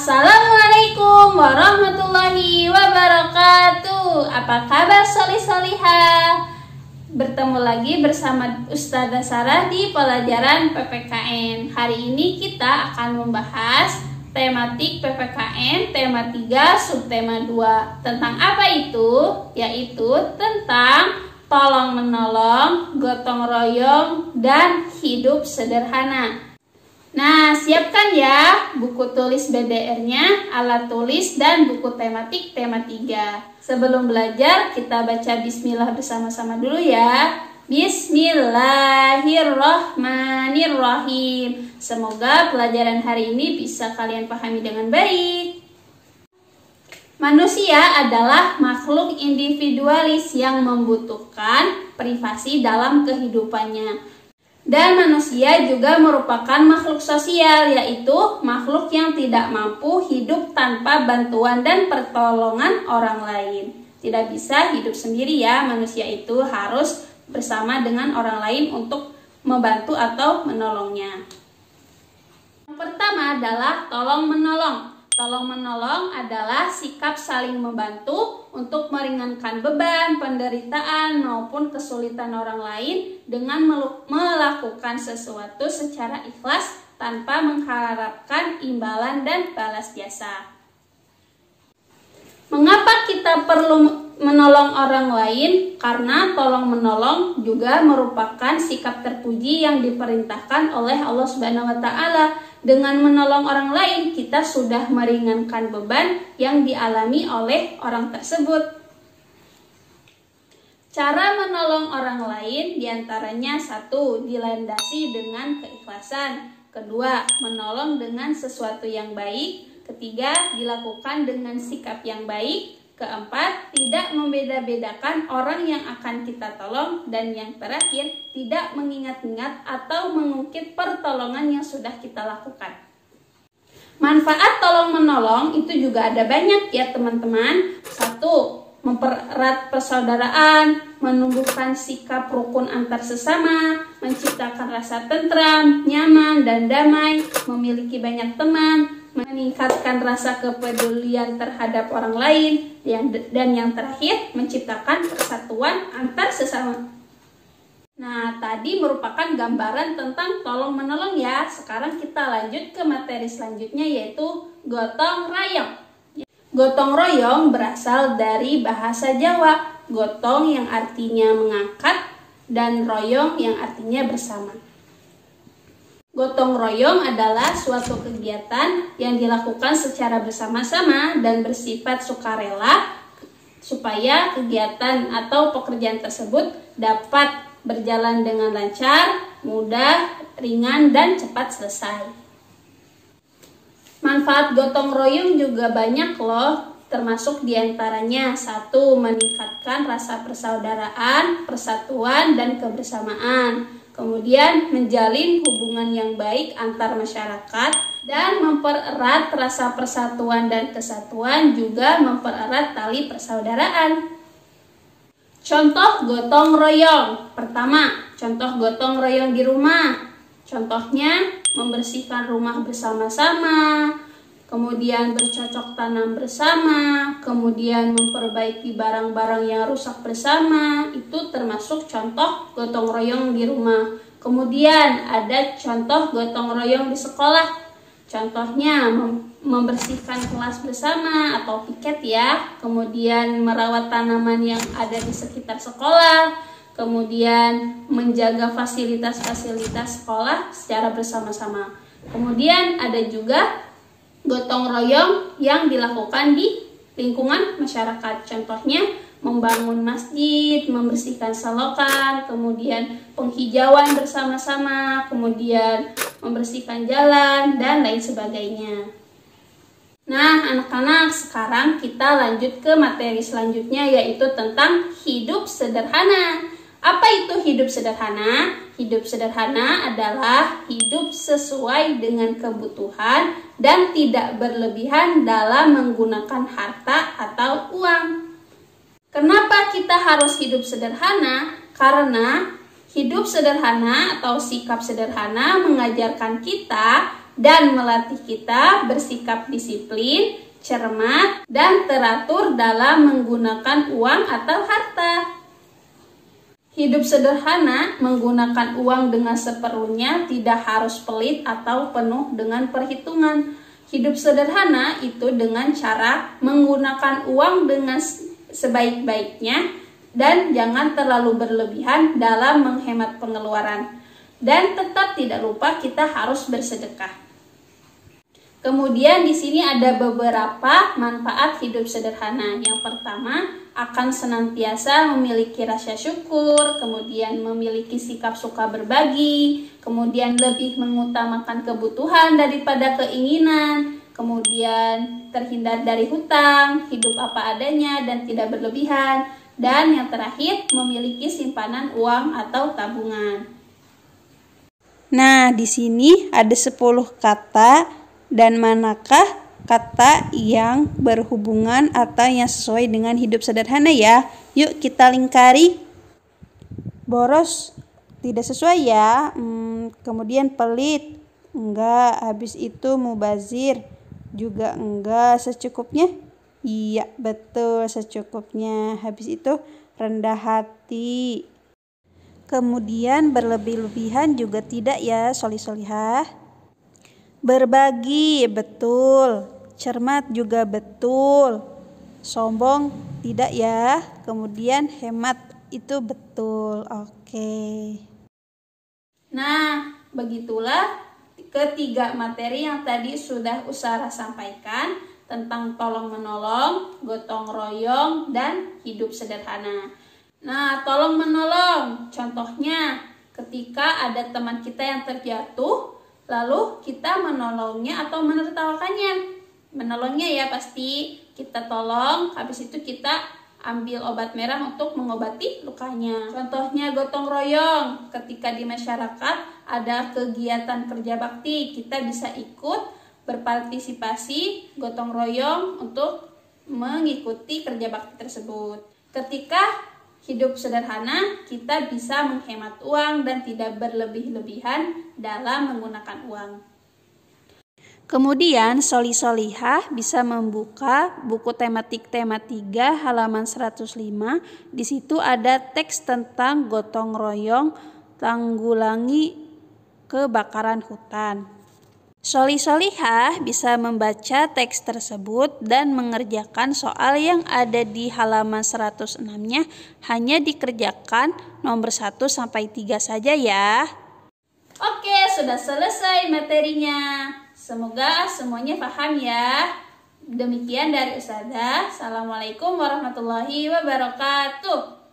Assalamualaikum warahmatullahi wabarakatuh. Apa kabar solih-solihah? Bertemu lagi bersama Ustazah Sarah di pelajaran PPKN. Hari ini kita akan membahas tematik PPKN tema 3 subtema 2. Tentang apa itu? Yaitu tentang tolong menolong, gotong royong, dan hidup sederhana. Nah, siapkan ya buku tulis BDR-nya, alat tulis, dan buku tematik tema 3. Sebelum belajar, kita baca bismillah bersama-sama dulu ya. Bismillahirrahmanirrahim. Semoga pelajaran hari ini bisa kalian pahami dengan baik. Manusia adalah makhluk individualis yang membutuhkan privasi dalam kehidupannya. Dan manusia juga merupakan makhluk sosial, yaitu makhluk yang tidak mampu hidup tanpa bantuan dan pertolongan orang lain. Tidak bisa hidup sendiri ya, manusia itu harus bersama dengan orang lain untuk membantu atau menolongnya. Yang pertama adalah tolong menolong. Tolong menolong adalah sikap saling membantu untuk meringankan beban, penderitaan, maupun kesulitan orang lain dengan melakukan sesuatu secara ikhlas tanpa mengharapkan imbalan dan balas jasa. Mengapa kita perlu menolong orang lain? Karena tolong menolong juga merupakan sikap terpuji yang diperintahkan oleh Allah Subhanahu wa Ta'ala. Dengan menolong orang lain, kita sudah meringankan beban yang dialami oleh orang tersebut. Cara menolong orang lain diantaranya 1. Dilandasi dengan keikhlasan. 2. Menolong dengan sesuatu yang baik. 3. Dilakukan dengan sikap yang baik. 4. Tidak membeda-bedakan orang yang akan kita tolong. Dan yang terakhir, tidak mengingat-ingat atau mengungkit pertolongan yang sudah kita lakukan. Manfaat tolong-menolong itu juga ada banyak ya teman-teman. 1. Mempererat persaudaraan, menumbuhkan sikap rukun antar sesama, menciptakan rasa tentram, nyaman, dan damai, memiliki banyak teman, meningkatkan rasa kepedulian terhadap orang lain, dan yang terakhir menciptakan persatuan antar sesama. Nah, tadi merupakan gambaran tentang tolong menolong ya. Sekarang kita lanjut ke materi selanjutnya, yaitu gotong royong. Gotong royong berasal dari bahasa Jawa. Gotong yang artinya mengangkat dan royong yang artinya bersama. Gotong royong adalah suatu kegiatan yang dilakukan secara bersama-sama dan bersifat sukarela supaya kegiatan atau pekerjaan tersebut dapat berjalan dengan lancar, mudah, ringan, dan cepat selesai. Manfaat gotong royong juga banyak loh, termasuk diantaranya 1. Meningkatkan rasa persaudaraan, persatuan, dan kebersamaan. Kemudian menjalin hubungan yang baik antar masyarakat dan mempererat rasa persatuan dan kesatuan, juga mempererat tali persaudaraan. Contoh gotong royong. Pertama, contoh gotong royong di rumah. Contohnya membersihkan rumah bersama-sama, kemudian bercocok tanam bersama, kemudian memperbaiki barang-barang yang rusak bersama. Itu termasuk contoh gotong royong di rumah. Kemudian ada contoh gotong royong di sekolah. Contohnya membersihkan kelas bersama atau piket ya. Kemudian merawat tanaman yang ada di sekitar sekolah. Kemudian menjaga fasilitas-fasilitas sekolah secara bersama-sama. Kemudian ada juga gotong royong yang dilakukan di lingkungan masyarakat. Contohnya membangun masjid, membersihkan selokan, kemudian penghijauan bersama-sama, kemudian membersihkan jalan, dan lain sebagainya. Nah, anak-anak, sekarang kita lanjut ke materi selanjutnya, yaitu tentang hidup sederhana. Apa itu hidup sederhana? Hidup sederhana adalah hidup sesuai dengan kebutuhan dan tidak berlebihan dalam menggunakan harta atau uang. Kenapa kita harus hidup sederhana? Karena hidup sederhana atau sikap sederhana mengajarkan kita dan melatih kita bersikap disiplin, cermat, dan teratur dalam menggunakan uang atau harta. Hidup sederhana menggunakan uang dengan seperlunya, tidak harus pelit atau penuh dengan perhitungan. Hidup sederhana itu dengan cara menggunakan uang dengan sebaik-baiknya dan jangan terlalu berlebihan dalam menghemat pengeluaran. Dan tetap tidak lupa kita harus bersedekah. Kemudian di sini ada beberapa manfaat hidup sederhana. Yang pertama, akan senantiasa memiliki rasa syukur, kemudian memiliki sikap suka berbagi, kemudian lebih mengutamakan kebutuhan daripada keinginan, kemudian terhindar dari hutang, hidup apa adanya dan tidak berlebihan, dan yang terakhir memiliki simpanan uang atau tabungan. Nah, di sini ada 10 kata. Dan manakah kata yang berhubungan atau yang sesuai dengan hidup sederhana ya? Yuk kita lingkari. Boros tidak sesuai ya. Kemudian pelit enggak. Habis itu mubazir juga enggak. Secukupnya? Iya betul, secukupnya. Habis itu rendah hati. Kemudian berlebih-lebihan juga tidak ya, solih-solihah. Berbagi, betul. Cermat juga betul. Sombong tidak ya. Kemudian hemat itu betul. Oke. Nah, begitulah ketiga materi yang tadi sudah Usara sampaikan tentang tolong-menolong, gotong royong, dan hidup sederhana. Nah, tolong-menolong, contohnya ketika ada teman kita yang terjatuh, lalu kita menolongnya atau menertawakannya. Menolongnya ya pasti kita tolong, habis itu kita ambil obat merah untuk mengobati lukanya. Contohnya gotong royong, ketika di masyarakat ada kegiatan kerja bakti, kita bisa ikut berpartisipasi gotong royong untuk mengikuti kerja bakti tersebut. Ketika hidup sederhana, kita bisa menghemat uang dan tidak berlebih-lebihan dalam menggunakan uang. Kemudian Solih-solihah bisa membuka buku tematik tema 3 halaman 105. Di situ ada teks tentang gotong royong tanggulangi kebakaran hutan. Solih-solihah bisa membaca teks tersebut dan mengerjakan soal yang ada di halaman 106-nya hanya dikerjakan nomor 1 sampai 3 saja ya. Oke, sudah selesai materinya. Semoga semuanya paham ya. Demikian dari Ustazah. Assalamualaikum warahmatullahi wabarakatuh.